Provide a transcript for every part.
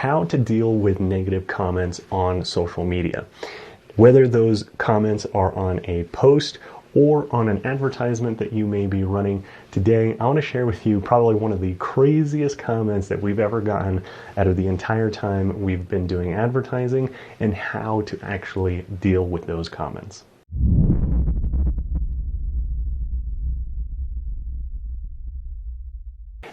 how to deal with negative comments on social media. Whether those comments are on a post or on an advertisement that you may be running. Today, I want to share with you probably one of the craziest comments that we've ever gotten out of the entire time we've been doing advertising and how to actually deal with those comments.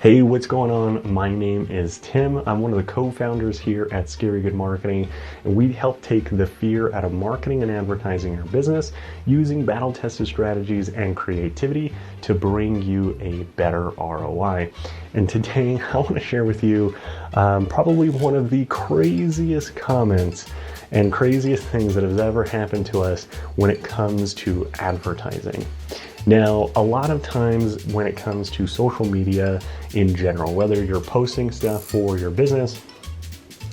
Hey, what's going on? My name is Tim. I'm one of the co-founders here at Scary Good Marketing, and we help take the fear out of marketing and advertising your business using battle-tested strategies and creativity to bring you a better ROI. And today, I want to share with you probably one of the craziest comments and craziest things that has ever happened to us when it comes to advertising. Now, a lot of times when it comes to social media in general, whether you're posting stuff for your business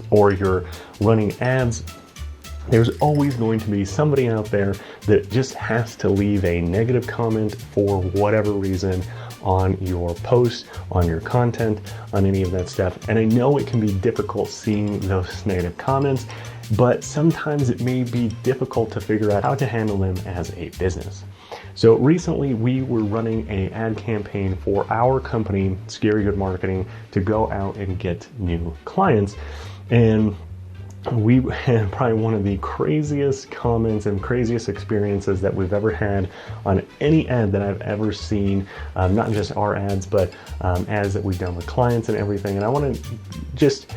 or you're running ads, there's always going to be somebody out there that just has to leave a negative comment for whatever reason on your post, on your content, on any of that stuff. And I know it can be difficult seeing those negative comments, but sometimes it may be difficult to figure out how to handle them as a business. So recently we were running an ad campaign for our company, Scary Good Marketing, to go out and get new clients. And we had probably one of the craziest comments and craziest experiences that we've ever had on any ad that I've ever seen, not just our ads, but ads that we've done with clients and everything. And I want to just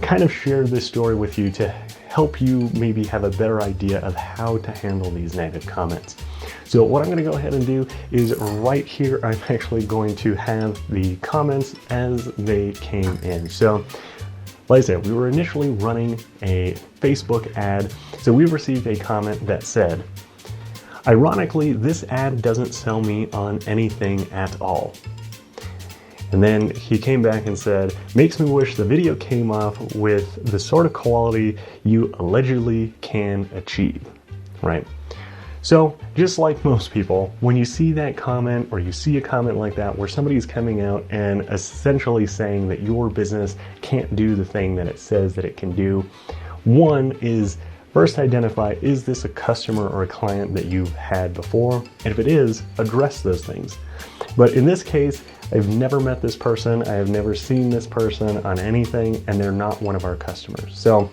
kind of share this story with you to help you maybe have a better idea of how to handle these negative comments. So what I'm going to go ahead and do is right here, I'm actually going to have the comments as they came in. So like I said, we were initially running a Facebook ad. So we received a comment that said, "Ironically, this ad doesn't sell me on anything at all." And then he came back and said, "Makes me wish the video came off with the sort of quality you allegedly can achieve," right? So just like most people, when you see that comment or you see a comment like that where somebody's coming out and essentially saying that your business can't do the thing that it says that it can do, one is first identify, is this a customer or a client that you've had before? And if it is, address those things. But in this case, I've never met this person, I have never seen this person on anything, and they're not one of our customers. So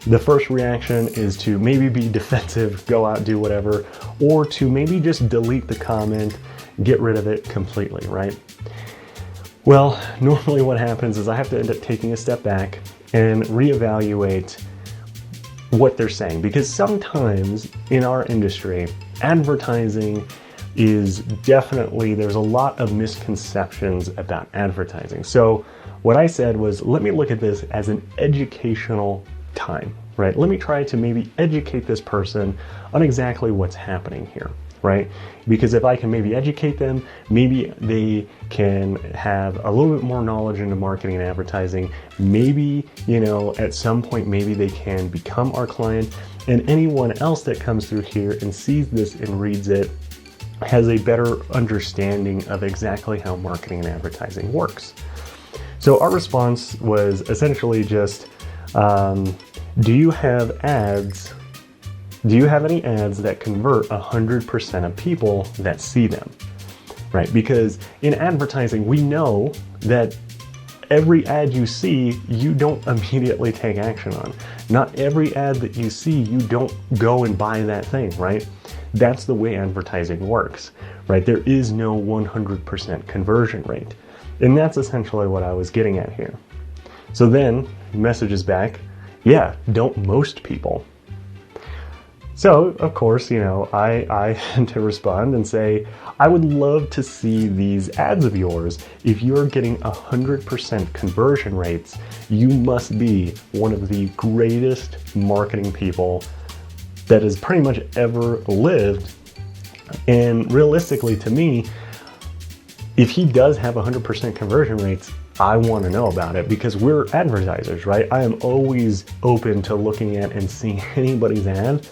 the first reaction is to maybe be defensive, go out, do whatever, or to maybe just delete the comment, get rid of it completely, right? Well, normally what happens is I have to end up taking a step back and reevaluate what they're saying, because sometimes in our industry, advertising is definitely, there's a lot of misconceptions about advertising. So what I said was, let me look at this as an educational time, right? Let me try to maybe educate this person on exactly what's happening here, right? Because if I can maybe educate them, maybe they can have a little bit more knowledge into marketing and advertising. Maybe, at some point, maybe they can become our client, and anyone else that comes through here and sees this and reads it has a better understanding of exactly how marketing and advertising works. So our response was essentially just, do you have ads? Do you have any ads that convert 100% of people that see them? Right? Because in advertising, we know that every ad you see, you don't immediately take action on. Not every ad that you see, you don't go and buy that thing, right? That's the way advertising works, right? There is no 100% conversion rate. And that's essentially what I was getting at here. So then, messages back, yeah, don't most people? So, of course, I had to respond and say, I would love to see these ads of yours. If you're getting 100% conversion rates, you must be one of the greatest marketing people that has pretty much ever lived. And realistically, to me, if he does have 100% conversion rates, I want to know about it, because we're advertisers, right? I am always open to looking at and seeing anybody's ad,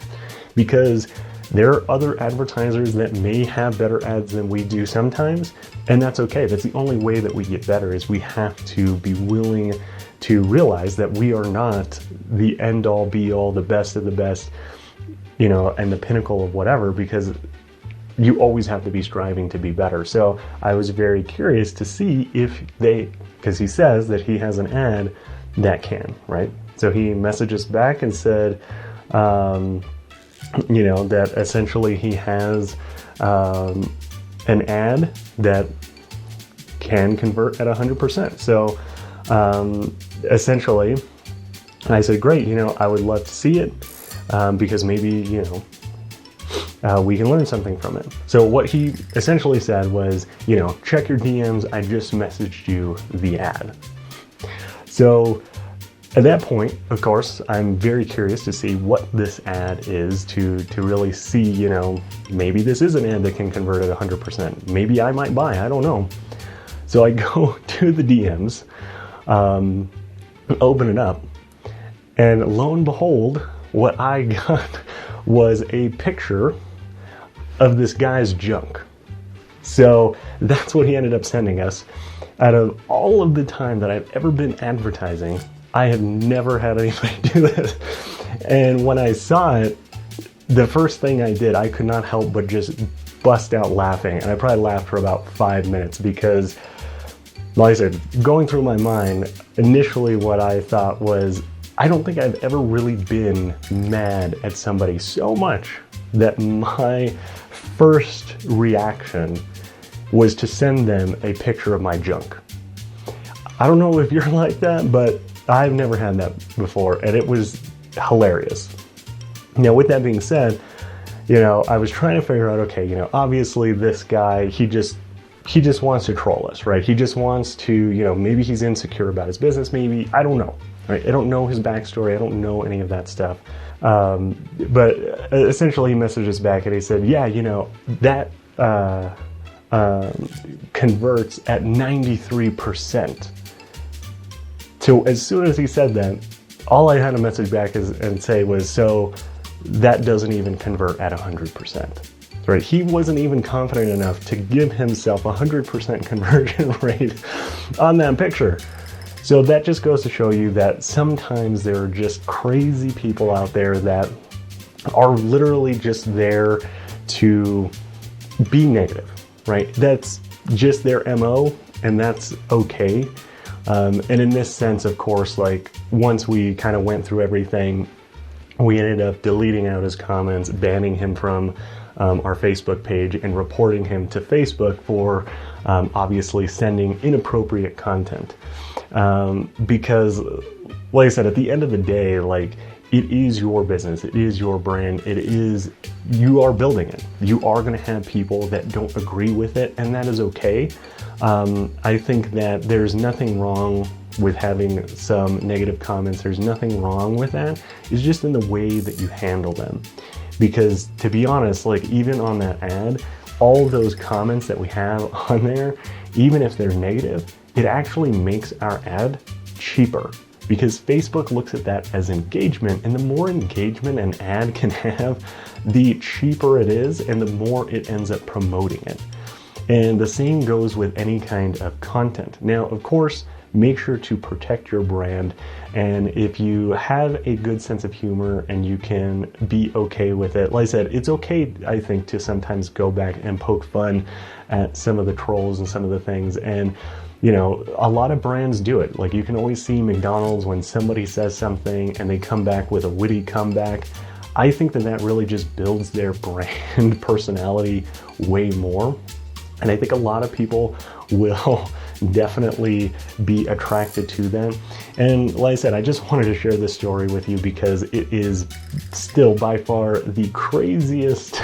because there are other advertisers that may have better ads than we do sometimes, and that's okay. That's the only way that we get better, is we have to be willing to realize that we are not the end all be all, the best of the best, and the pinnacle of whatever, because you always have to be striving to be better. So I was very curious to see if because he says that he has an ad that can, right? So he messages back and said, that essentially he has an ad that can convert at 100%. So essentially, I said, great, I would love to see it because maybe, we can learn something from it. So what he essentially said was, check your DMs. I just messaged you the ad. So at that point, of course, I'm very curious to see what this ad is to really see, maybe this is an ad that can convert at 100%. Maybe I might buy, I don't know. So I go to the DMs, open it up, and lo and behold, what I got was a picture of this guy's junk. So that's what he ended up sending us. Out of all of the time that I've ever been advertising, I have never had anybody do this. And when I saw it, the first thing I did, I could not help but just bust out laughing. And I probably laughed for about 5 minutes because, like I said, going through my mind, initially what I thought was, I don't think I've ever really been mad at somebody so much that my first reaction was to send them a picture of my junk. I don't know if you're like that, but I've never had that before, and it was hilarious. Now, with that being said, I was trying to figure out, okay, obviously this guy, he just wants to troll us, right? He just wants to, maybe he's insecure about his business, maybe, I don't know, right? I don't know his backstory, I don't know any of that stuff. But essentially he messaged us back and he said, yeah, that converts at 93%. So as soon as he said that, all I had to message back and say was, so that doesn't even convert at 100%. Right? He wasn't even confident enough to give himself 100% conversion rate on that picture. So that just goes to show you that sometimes there are just crazy people out there that are literally just there to be negative, right? That's just their MO, and that's okay. And in this sense, of course, like once we kind of went through everything, we ended up deleting out his comments, banning him from our Facebook page, and reporting him to Facebook for obviously sending inappropriate content. Because, like I said, at the end of the day, like, it is your business, it is your brand, you are building it. You are going to have people that don't agree with it, and that is okay. I think that there's nothing wrong with having some negative comments. There's nothing wrong with that. It's just in the way that you handle them. Because to be honest, like even on that ad, all those comments that we have on there, even if they're negative, it actually makes our ad cheaper. Because Facebook looks at that as engagement, and the more engagement an ad can have, the cheaper it is and the more it ends up promoting it. And the same goes with any kind of content. Now, of course, make sure to protect your brand. And if you have a good sense of humor and you can be okay with it, like I said, it's okay, I think, to sometimes go back and poke fun at some of the trolls and some of the things. And you know, a lot of brands do it. Like you can always see McDonald's when somebody says something and they come back with a witty comeback. I think that that really just builds their brand personality way more. And I think a lot of people will definitely be attracted to them. And like I said, I just wanted to share this story with you because it is still by far the craziest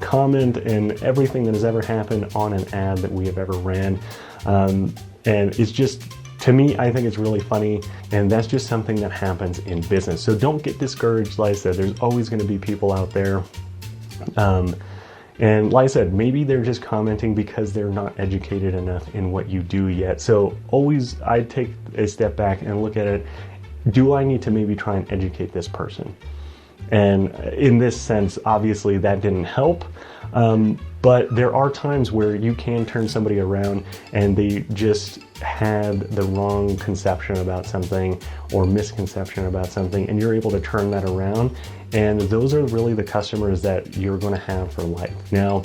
comment and everything that has ever happened on an ad that we have ever ran. And it's just, to me, I think it's really funny, and that's just something that happens in business. So don't get discouraged. Like I said, there's always going to be people out there. And like I said, maybe they're just commenting because they're not educated enough in what you do yet. So always, I take a step back and look at it. Do I need to maybe try and educate this person? And in this sense, obviously that didn't help. But there are times where you can turn somebody around and they just had the wrong conception about something or misconception about something, and you're able to turn that around. And those are really the customers that you're going to have for life. Now,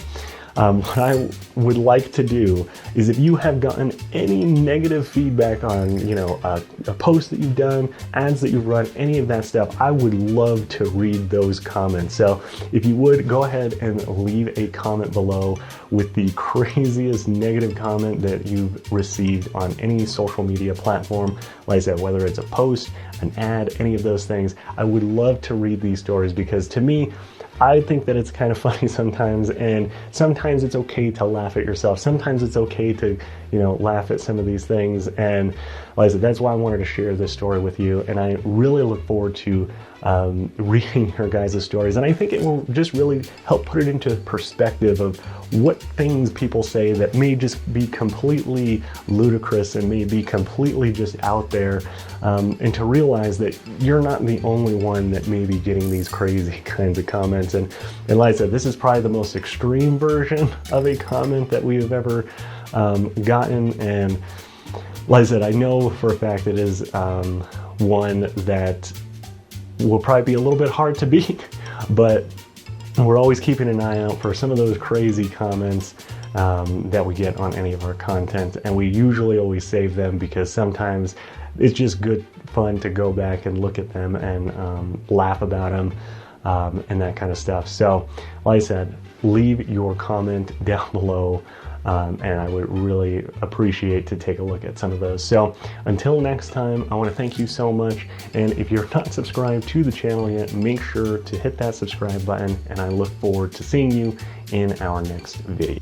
what I would like to do is, if you have gotten any negative feedback on, a post that you've done, ads that you've run, any of that stuff, I would love to read those comments. So if you would, go ahead and leave a comment below with the craziest negative comment that you've received on any social media platform. Like I said, whether it's a post, an ad, any of those things, I would love to read these stories, because to me, I think that it's kind of funny sometimes, and sometimes it's okay to laugh at yourself. Sometimes it's okay to, laugh at some of these things. And like I said, that's why I wanted to share this story with you. And I really look forward to reading your guys' stories. And I think it will just really help put it into perspective of what things people say that may just be completely ludicrous and may be completely just out there. And to realize that you're not the only one that may be getting these crazy kinds of comments. And like I said, this is probably the most extreme version of a comment that we've ever gotten. And like I said, I know for a fact it is one that will probably be a little bit hard to beat, but we're always keeping an eye out for some of those crazy comments that we get on any of our content. And we usually always save them, because sometimes it's just good fun to go back and look at them and laugh about them and that kind of stuff. So like I said, leave your comment down below. And I would really appreciate to take a look at some of those. So until next time, I want to thank you so much. And if you're not subscribed to the channel yet, make sure to hit that subscribe button. And I look forward to seeing you in our next video.